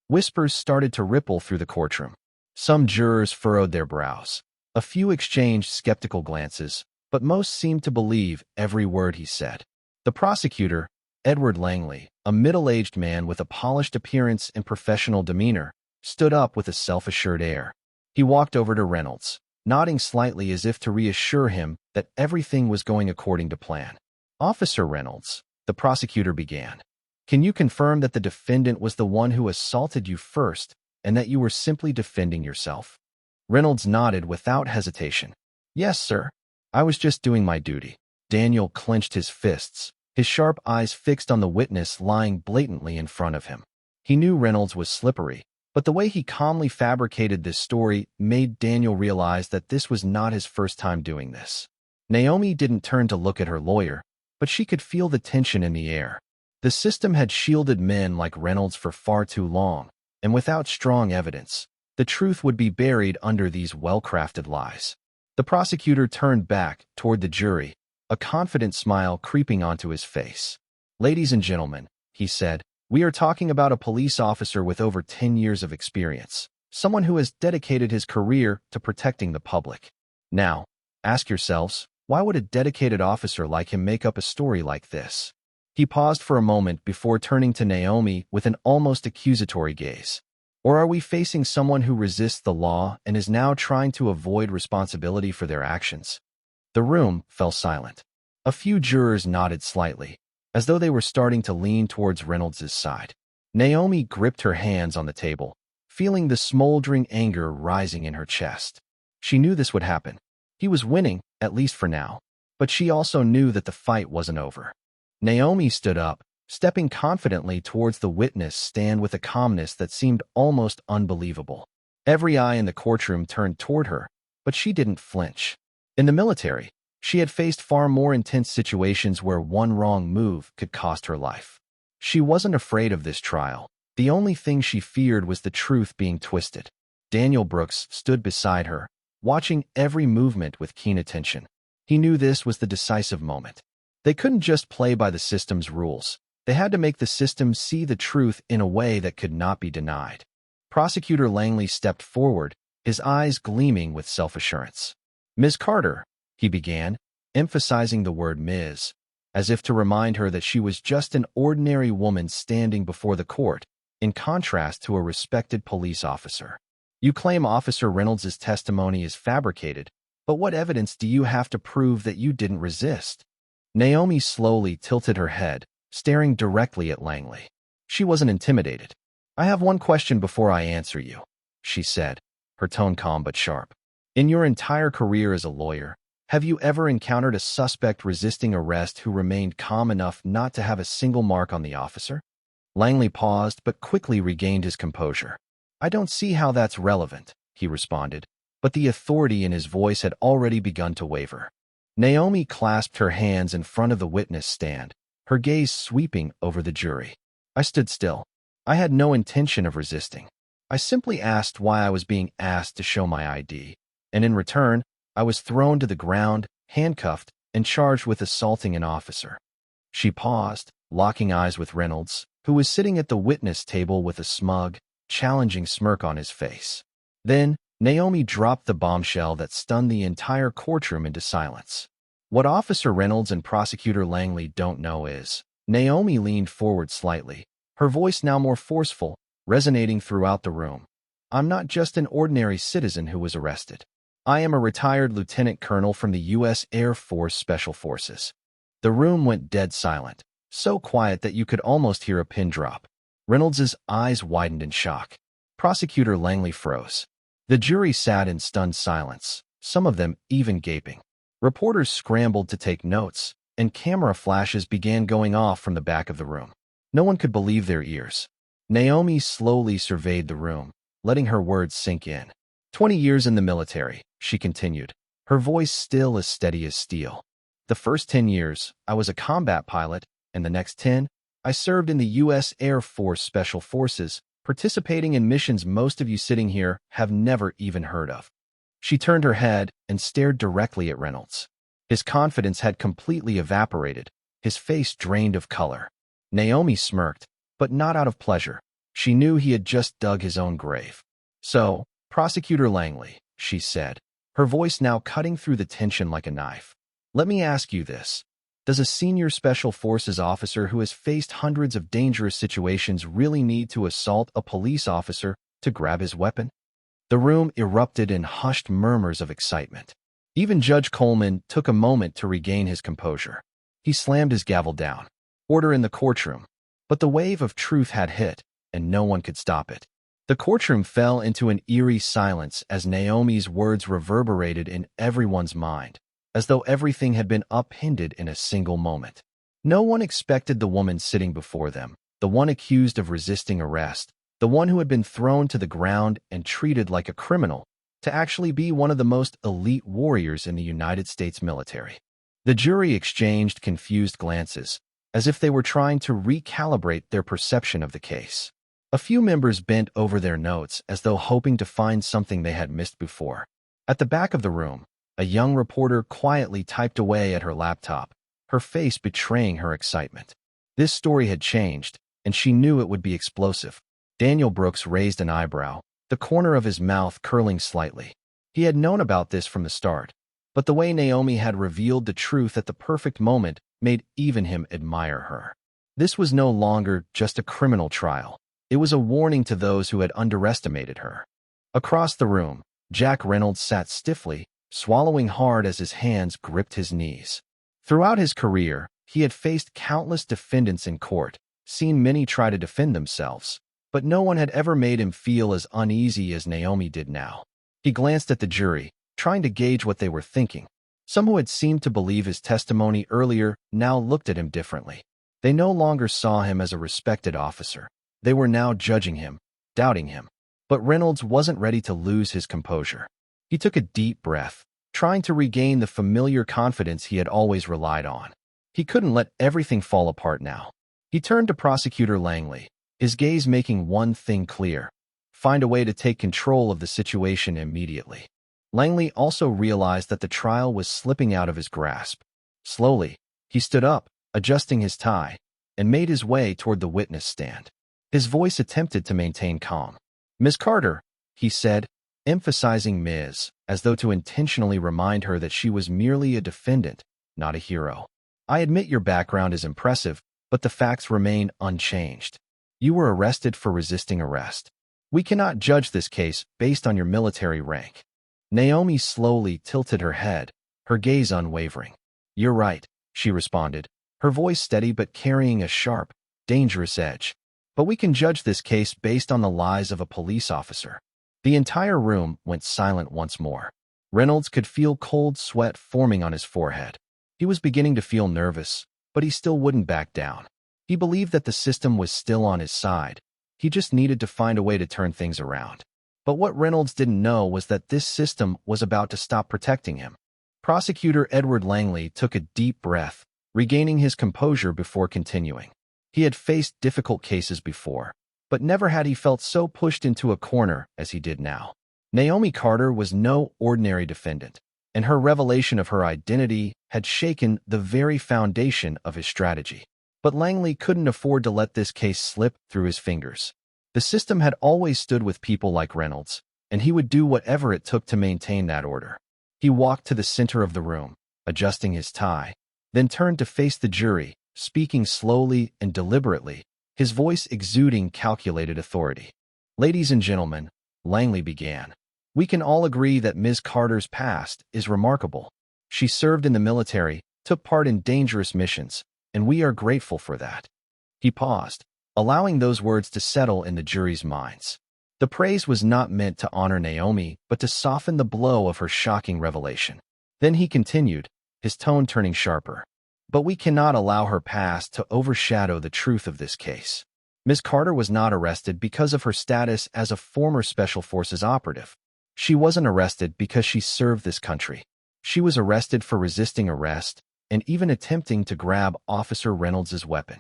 Whispers started to ripple through the courtroom. Some jurors furrowed their brows. A few exchanged skeptical glances, but most seemed to believe every word he said. The prosecutor, Edward Langley, a middle-aged man with a polished appearance and professional demeanor, stood up with a self-assured air. He walked over to Reynolds, nodding slightly as if to reassure him that everything was going according to plan. "Officer Reynolds," the prosecutor began, "can you confirm that the defendant was the one who assaulted you first and that you were simply defending yourself?" Reynolds nodded without hesitation. "Yes, sir. I was just doing my duty." Daniel clenched his fists, his sharp eyes fixed on the witness lying blatantly in front of him. He knew Reynolds was slippery, but the way he calmly fabricated this story made Daniel realize that this was not his first time doing this. Naomi didn't turn to look at her lawyer, but she could feel the tension in the air. The system had shielded men like Reynolds for far too long, and without strong evidence, the truth would be buried under these well-crafted lies. The prosecutor turned back toward the jury, a confident smile creeping onto his face. "Ladies and gentlemen," he said, "we are talking about a police officer with over 10 years of experience, someone who has dedicated his career to protecting the public. Now, ask yourselves, why would a dedicated officer like him make up a story like this?" He paused for a moment before turning to Naomi with an almost accusatory gaze. "Or are we facing someone who resists the law and is now trying to avoid responsibility for their actions?" The room fell silent. A few jurors nodded slightly, as though they were starting to lean towards Reynolds' side. Naomi gripped her hands on the table, feeling the smoldering anger rising in her chest. She knew this would happen. He was winning, at least for now, but she also knew that the fight wasn't over. Naomi stood up, stepping confidently towards the witness stand with a calmness that seemed almost unbelievable. Every eye in the courtroom turned toward her, but she didn't flinch. In the military, she had faced far more intense situations where one wrong move could cost her life. She wasn't afraid of this trial. The only thing she feared was the truth being twisted. Daniel Brooks stood beside her, watching every movement with keen attention. He knew this was the decisive moment. They couldn't just play by the system's rules. They had to make the system see the truth in a way that could not be denied. Prosecutor Langley stepped forward, his eyes gleaming with self-assurance. "Ms. Carter," he began, emphasizing the word Ms., as if to remind her that she was just an ordinary woman standing before the court, in contrast to a respected police officer. "You claim Officer Reynolds' testimony is fabricated, but what evidence do you have to prove that you didn't resist?" Naomi slowly tilted her head, staring directly at Langley. She wasn't intimidated. "I have one question before I answer you," she said, her tone calm but sharp. "In your entire career as a lawyer, have you ever encountered a suspect resisting arrest who remained calm enough not to have a single mark on the officer?" Langley paused but quickly regained his composure. "I don't see how that's relevant," he responded, but the authority in his voice had already begun to waver. Naomi clasped her hands in front of the witness stand, her gaze sweeping over the jury. "I stood still. I had no intention of resisting. I simply asked why I was being asked to show my ID, and in return, I was thrown to the ground, handcuffed, and charged with assaulting an officer." She paused, locking eyes with Reynolds, who was sitting at the witness table with a smug, challenging smirk on his face. Then, Naomi dropped the bombshell that stunned the entire courtroom into silence. "What Officer Reynolds and Prosecutor Langley don't know is..." Naomi leaned forward slightly, her voice now more forceful, resonating throughout the room. "I'm not just an ordinary citizen who was arrested. I am a retired lieutenant colonel from the U.S. Air Force Special Forces." The room went dead silent, so quiet that you could almost hear a pin drop. Reynolds's eyes widened in shock. Prosecutor Langley froze. The jury sat in stunned silence, some of them even gaping. Reporters scrambled to take notes, and camera flashes began going off from the back of the room. No one could believe their ears. Naomi slowly surveyed the room, letting her words sink in. 20 years in the military, she continued, her voice still as steady as steel. The first 10 years, I was a combat pilot, and the next 10, I served in the U.S. Air Force Special Forces, participating in missions most of you sitting here have never even heard of. She turned her head and stared directly at Reynolds. His confidence had completely evaporated, his face drained of color. Naomi smirked, but not out of pleasure. She knew he had just dug his own grave. So, Prosecutor Langley, she said, her voice now cutting through the tension like a knife. Let me ask you this. Does a senior Special Forces officer who has faced hundreds of dangerous situations really need to assault a police officer to grab his weapon? The room erupted in hushed murmurs of excitement. Even Judge Coleman took a moment to regain his composure. He slammed his gavel down. Order in the courtroom. But the wave of truth had hit, and no one could stop it. The courtroom fell into an eerie silence as Naomi's words reverberated in everyone's mind, as though everything had been upended in a single moment. No one expected the woman sitting before them, the one accused of resisting arrest, the one who had been thrown to the ground and treated like a criminal, to actually be one of the most elite warriors in the United States military. The jury exchanged confused glances, as if they were trying to recalibrate their perception of the case. A few members bent over their notes as though hoping to find something they had missed before. At the back of the room, a young reporter quietly typed away at her laptop, her face betraying her excitement. This story had changed, and she knew it would be explosive. Daniel Brooks raised an eyebrow, the corner of his mouth curling slightly. He had known about this from the start, but the way Naomi had revealed the truth at the perfect moment made even him admire her. This was no longer just a criminal trial. It was a warning to those who had underestimated her. Across the room, Jack Reynolds sat stiffly, swallowing hard as his hands gripped his knees. Throughout his career, he had faced countless defendants in court, seen many try to defend themselves, but no one had ever made him feel as uneasy as Naomi did now. He glanced at the jury, trying to gauge what they were thinking. Some who had seemed to believe his testimony earlier now looked at him differently. They no longer saw him as a respected officer. They were now judging him, doubting him. But Reynolds wasn't ready to lose his composure. He took a deep breath, trying to regain the familiar confidence he had always relied on. He couldn't let everything fall apart now. He turned to Prosecutor Langley, his gaze making one thing clear: find a way to take control of the situation immediately. Langley also realized that the trial was slipping out of his grasp. Slowly, he stood up, adjusting his tie, and made his way toward the witness stand. His voice attempted to maintain calm. "Miss Carter," he said, emphasizing Ms., as though to intentionally remind her that she was merely a defendant, not a hero. "I admit your background is impressive, but the facts remain unchanged. You were arrested for resisting arrest. We cannot judge this case based on your military rank." Naomi slowly tilted her head, her gaze unwavering. "You're right," she responded, her voice steady but carrying a sharp, dangerous edge. "But we can judge this case based on the lies of a police officer." The entire room went silent once more. Reynolds could feel cold sweat forming on his forehead. He was beginning to feel nervous, but he still wouldn't back down. He believed that the system was still on his side. He just needed to find a way to turn things around. But what Reynolds didn't know was that this system was about to stop protecting him. Prosecutor Edward Langley took a deep breath, regaining his composure before continuing. He had faced difficult cases before, but never had he felt so pushed into a corner as he did now. Naomi Carter was no ordinary defendant, and her revelation of her identity had shaken the very foundation of his strategy. But Langley couldn't afford to let this case slip through his fingers. The system had always stood with people like Reynolds, and he would do whatever it took to maintain that order. He walked to the center of the room, adjusting his tie, then turned to face the jury, speaking slowly and deliberately, his voice exuding calculated authority. "Ladies and gentlemen," Langley began, "we can all agree that Ms. Carter's past is remarkable. She served in the military, took part in dangerous missions, and we are grateful for that." He paused, allowing those words to settle in the jury's minds. The praise was not meant to honor Naomi, but to soften the blow of her shocking revelation. Then he continued, his tone turning sharper. But we cannot allow her past to overshadow the truth of this case. Ms. Carter was not arrested because of her status as a former Special Forces operative. She wasn't arrested because she served this country. She was arrested for resisting arrest and even attempting to grab Officer Reynolds' weapon.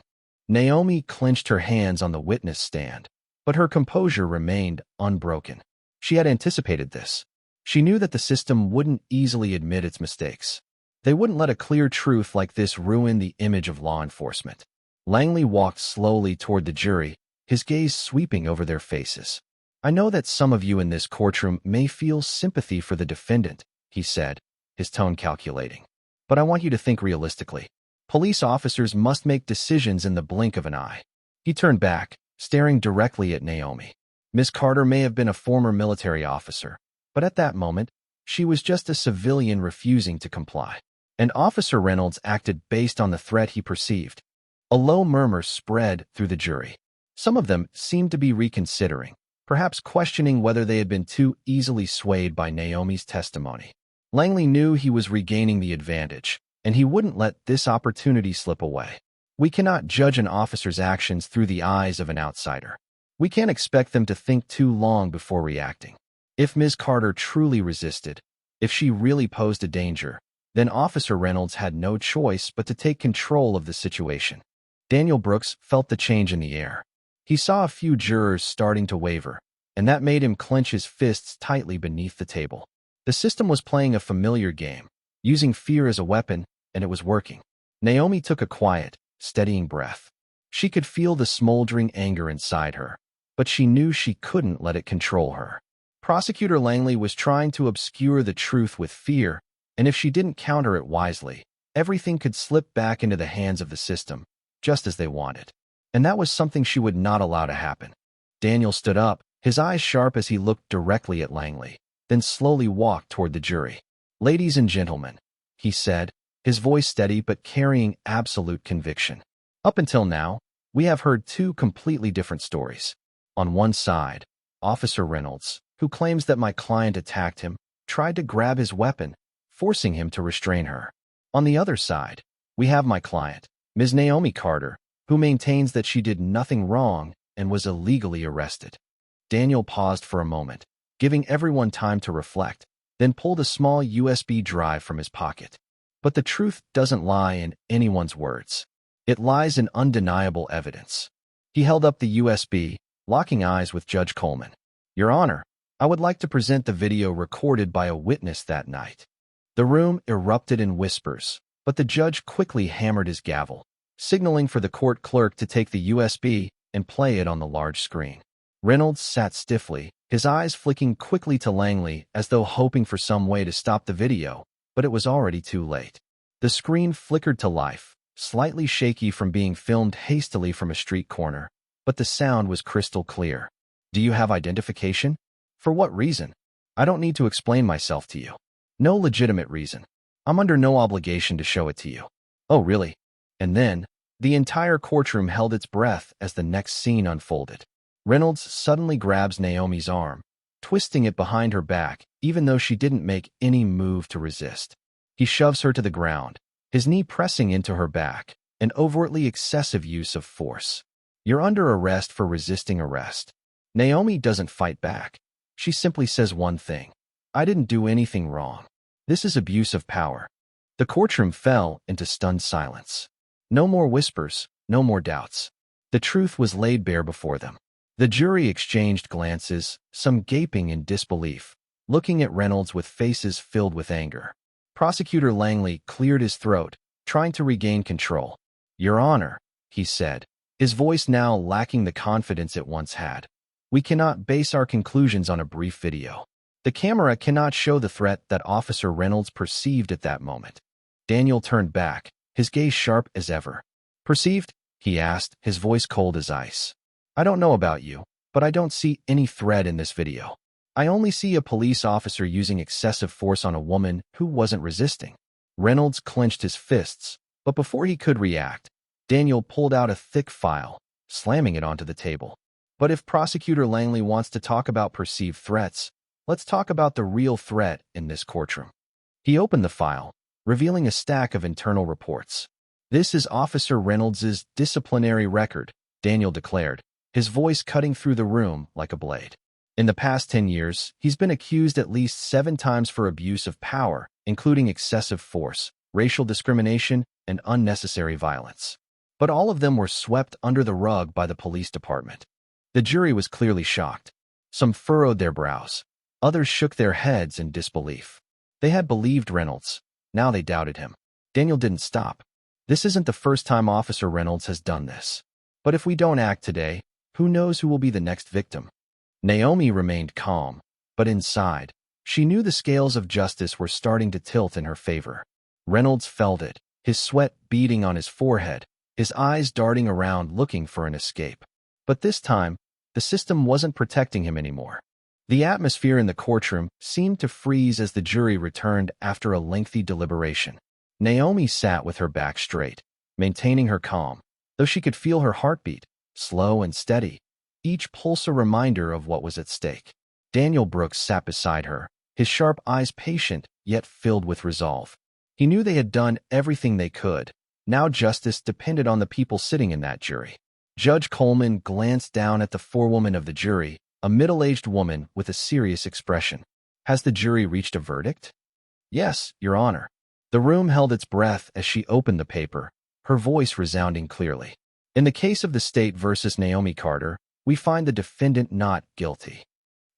Naomi clenched her hands on the witness stand, but her composure remained unbroken. She had anticipated this. She knew that the system wouldn't easily admit its mistakes. They wouldn't let a clear truth like this ruin the image of law enforcement. Langley walked slowly toward the jury, his gaze sweeping over their faces. "I know that some of you in this courtroom may feel sympathy for the defendant," he said, his tone calculating. "But I want you to think realistically. Police officers must make decisions in the blink of an eye." He turned back, staring directly at Naomi. Miss Carter may have been a former military officer, but at that moment, she was just a civilian refusing to comply. And Officer Reynolds acted based on the threat he perceived. A low murmur spread through the jury. Some of them seemed to be reconsidering, perhaps questioning whether they had been too easily swayed by Naomi's testimony. Langley knew he was regaining the advantage, and he wouldn't let this opportunity slip away. We cannot judge an officer's actions through the eyes of an outsider. We can't expect them to think too long before reacting. If Ms. Carter truly resisted, if she really posed a danger, then Officer Reynolds had no choice but to take control of the situation. Daniel Brooks felt the change in the air. He saw a few jurors starting to waver, and that made him clench his fists tightly beneath the table. The system was playing a familiar game, using fear as a weapon, and it was working. Naomi took a quiet, steadying breath. She could feel the smoldering anger inside her, but she knew she couldn't let it control her. Prosecutor Langley was trying to obscure the truth with fear, and if she didn't counter it wisely, everything could slip back into the hands of the system, just as they wanted. And that was something she would not allow to happen. Daniel stood up, his eyes sharp as he looked directly at Langley, then slowly walked toward the jury. "Ladies and gentlemen," he said, his voice steady but carrying absolute conviction. "Up until now, we have heard two completely different stories. On one side, Officer Reynolds, who claims that my client attacked him, tried to grab his weapon, forcing him to restrain her. On the other side, we have my client, Ms. Naomi Carter, who maintains that she did nothing wrong and was illegally arrested." Daniel paused for a moment, giving everyone time to reflect, then pulled a small USB drive from his pocket. But the truth doesn't lie in anyone's words. It lies in undeniable evidence. He held up the USB, locking eyes with Judge Coleman. "Your Honor, I would like to present the video recorded by a witness that night." The room erupted in whispers, but the judge quickly hammered his gavel, signaling for the court clerk to take the USB and play it on the large screen. Reynolds sat stiffly, his eyes flicking quickly to Langley as though hoping for some way to stop the video, but it was already too late. The screen flickered to life, slightly shaky from being filmed hastily from a street corner, but the sound was crystal clear. "Do you have identification? For what reason? I don't need to explain myself to you. No legitimate reason. I'm under no obligation to show it to you." "Oh, really?" And then, the entire courtroom held its breath as the next scene unfolded. Reynolds suddenly grabs Naomi's arm, twisting it behind her back, even though she didn't make any move to resist. He shoves her to the ground, his knee pressing into her back, an overtly excessive use of force. "You're under arrest for resisting arrest." Naomi doesn't fight back. She simply says one thing: "I didn't do anything wrong." This is abuse of power. The courtroom fell into stunned silence. No more whispers, no more doubts. The truth was laid bare before them. The jury exchanged glances, some gaping in disbelief, looking at Reynolds with faces filled with anger. Prosecutor Langley cleared his throat, trying to regain control. "Your Honor," he said, his voice now lacking the confidence it once had, "we cannot base our conclusions on a brief video. The camera cannot show the threat that Officer Reynolds perceived at that moment." Daniel turned back, his gaze sharp as ever. "Perceived?" he asked, his voice cold as ice. "I don't know about you, but I don't see any threat in this video. I only see a police officer using excessive force on a woman who wasn't resisting." Reynolds clenched his fists, but before he could react, Daniel pulled out a thick file, slamming it onto the table. "But if Prosecutor Langley wants to talk about perceived threats, let's talk about the real threat in this courtroom." He opened the file, revealing a stack of internal reports. "This is Officer Reynolds's disciplinary record," Daniel declared, his voice cutting through the room like a blade. "In the past 10 years, he's been accused at least 7 times for abuse of power, including excessive force, racial discrimination, and unnecessary violence. But all of them were swept under the rug by the police department." The jury was clearly shocked. Some furrowed their brows. Others shook their heads in disbelief. They had believed Reynolds. Now they doubted him. Daniel didn't stop. "This isn't the first time Officer Reynolds has done this. But if we don't act today, who knows who will be the next victim?" Naomi remained calm, but inside, she knew the scales of justice were starting to tilt in her favor. Reynolds felt it, his sweat beading on his forehead, his eyes darting around looking for an escape. But this time, the system wasn't protecting him anymore. The atmosphere in the courtroom seemed to freeze as the jury returned after a lengthy deliberation. Naomi sat with her back straight, maintaining her calm, though she could feel her heartbeat, slow and steady, each pulse a reminder of what was at stake. Daniel Brooks sat beside her, his sharp eyes patient yet filled with resolve. He knew they had done everything they could. Now justice depended on the people sitting in that jury. Judge Coleman glanced down at the forewoman of the jury, a middle-aged woman with a serious expression. "Has the jury reached a verdict?" "Yes, Your Honor." The room held its breath as she opened the paper, her voice resounding clearly. "In the case of the state versus Naomi Carter, we find the defendant not guilty."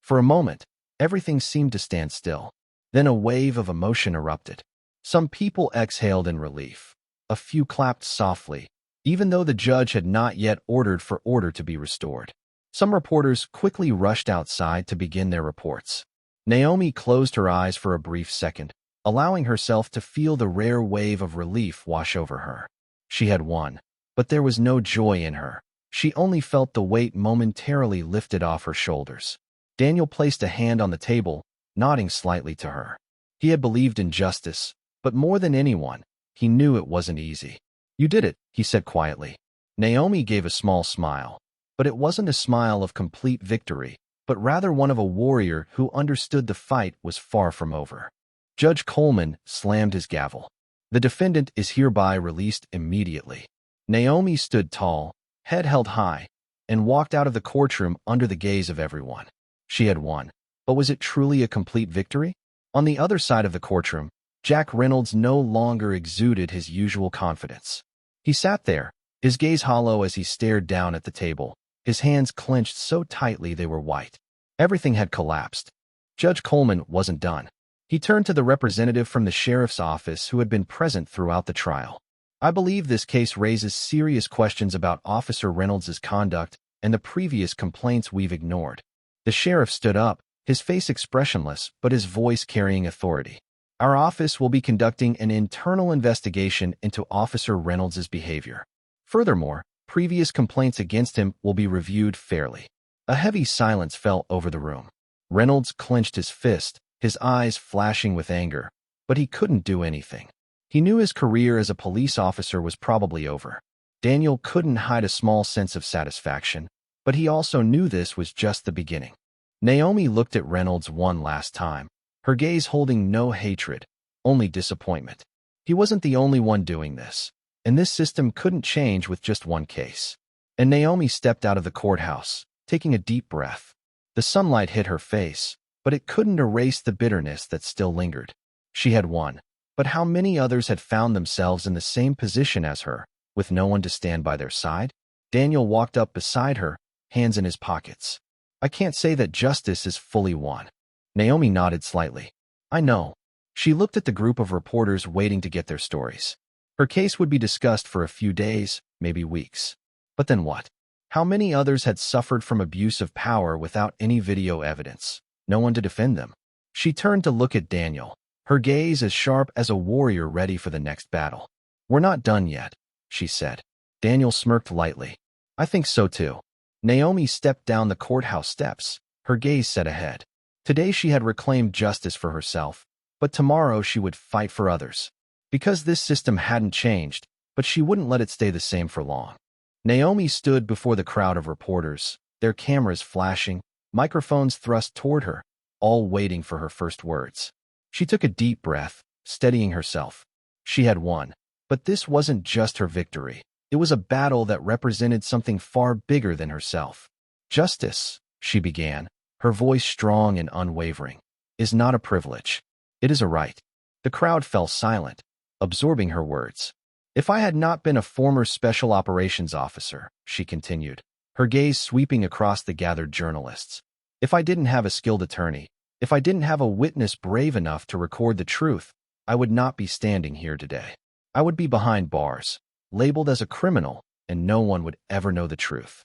For a moment, everything seemed to stand still. Then a wave of emotion erupted. Some people exhaled in relief. A few clapped softly, even though the judge had not yet ordered for order to be restored. Some reporters quickly rushed outside to begin their reports. Naomi closed her eyes for a brief second, allowing herself to feel the rare wave of relief wash over her. She had won, but there was no joy in her. She only felt the weight momentarily lifted off her shoulders. Daniel placed a hand on the table, nodding slightly to her. He had believed in justice, but more than anyone, he knew it wasn't easy. "You did it," he said quietly. Naomi gave a small smile, but it wasn't a smile of complete victory, but rather one of a warrior who understood the fight was far from over. Judge Coleman slammed his gavel. "The defendant is hereby released immediately." Naomi stood tall, head held high, and walked out of the courtroom under the gaze of everyone. She had won, but was it truly a complete victory? On the other side of the courtroom, Jack Reynolds no longer exuded his usual confidence. He sat there, his gaze hollow as he stared down at the table, his hands clenched so tightly they were white. Everything had collapsed. Judge Coleman wasn't done. He turned to the representative from the sheriff's office who had been present throughout the trial. "I believe this case raises serious questions about Officer Reynolds' conduct and the previous complaints we've ignored." The sheriff stood up, his face expressionless but his voice carrying authority. "Our office will be conducting an internal investigation into Officer Reynolds' behavior. Furthermore, previous complaints against him will be reviewed fairly." A heavy silence fell over the room. Reynolds clenched his fist, his eyes flashing with anger, but he couldn't do anything. He knew his career as a police officer was probably over. Daniel couldn't hide a small sense of satisfaction, but he also knew this was just the beginning. Naomi looked at Reynolds one last time, her gaze holding no hatred, only disappointment. He wasn't the only one doing this, and this system couldn't change with just one case. And Naomi stepped out of the courthouse, taking a deep breath. The sunlight hit her face, but it couldn't erase the bitterness that still lingered. She had won, but how many others had found themselves in the same position as her, with no one to stand by their side? Daniel walked up beside her, hands in his pockets. "I can't say that justice is fully won." Naomi nodded slightly. "I know." She looked at the group of reporters waiting to get their stories. Her case would be discussed for a few days, maybe weeks. But then what? How many others had suffered from abuse of power without any video evidence? No one to defend them. She turned to look at Daniel, her gaze as sharp as a warrior ready for the next battle. "We're not done yet," she said. Daniel smirked lightly. "I think so too." Naomi stepped down the courthouse steps, her gaze set ahead. Today she had reclaimed justice for herself, but tomorrow she would fight for others. Because this system hadn't changed, but she wouldn't let it stay the same for long. Naomi stood before the crowd of reporters, their cameras flashing, microphones thrust toward her, all waiting for her first words. She took a deep breath, steadying herself. She had won, But this wasn't just her victory. It was a battle that represented something far bigger than herself. Justice, she began, her voice strong and unwavering, is not a privilege. It is a right. The crowd fell silent, absorbing her words. If I had not been a former special operations officer, she continued, her gaze sweeping across the gathered journalists. If I didn't have a skilled attorney, if I didn't have a witness brave enough to record the truth, I would not be standing here today. I would be behind bars, labeled as a criminal, and no one would ever know the truth.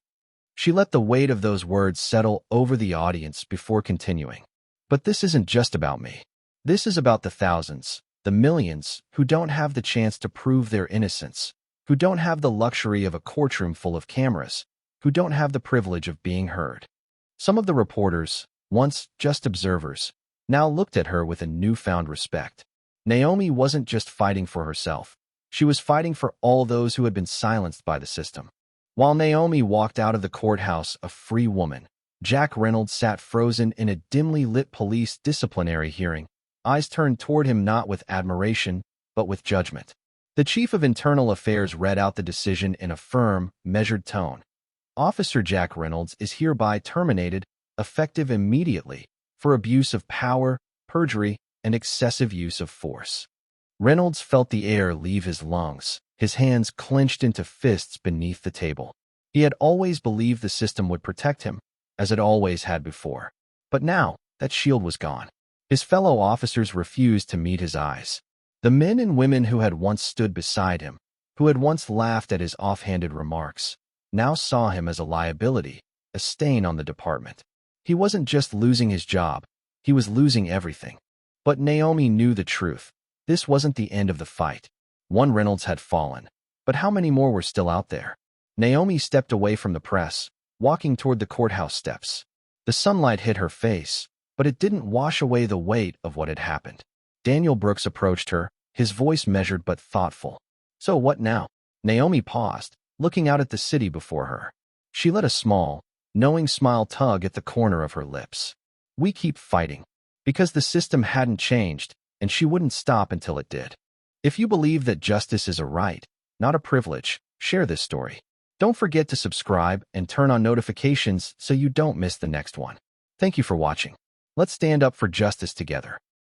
She let the weight of those words settle over the audience before continuing. But this isn't just about me. This is about the thousands, the millions, who don't have the chance to prove their innocence, who don't have the luxury of a courtroom full of cameras, who don't have the privilege of being heard. Some of the reporters, once just observers, now looked at her with a newfound respect. Naomi wasn't just fighting for herself. She was fighting for all those who had been silenced by the system. While Naomi walked out of the courthouse a free woman, Jack Reynolds sat frozen in a dimly lit police disciplinary hearing, eyes turned toward him not with admiration, but with judgment. The Chief of Internal Affairs read out the decision in a firm, measured tone. Officer Jack Reynolds is hereby terminated, effective immediately, for abuse of power, perjury, and excessive use of force. Reynolds felt the air leave his lungs, his hands clenched into fists beneath the table. He had always believed the system would protect him, as it always had before. But now, that shield was gone. His fellow officers refused to meet his eyes. The men and women who had once stood beside him, who had once laughed at his offhanded remarks, now saw him as a liability, a stain on the department. He wasn't just losing his job, he was losing everything. But Naomi knew the truth. This wasn't the end of the fight. One Reynolds had fallen, but how many more were still out there? Naomi stepped away from the press, walking toward the courthouse steps. The sunlight hit her face, but it didn't wash away the weight of what had happened. Daniel Brooks approached her, his voice measured but thoughtful. So what now? Naomi paused, looking out at the city before her. She let a small, knowing smile tug at the corner of her lips. We keep fighting. Because the system hadn't changed, and she wouldn't stop until it did. If you believe that justice is a right, not a privilege, share this story. Don't forget to subscribe and turn on notifications so you don't miss the next one. Thank you for watching. Let's stand up for justice together.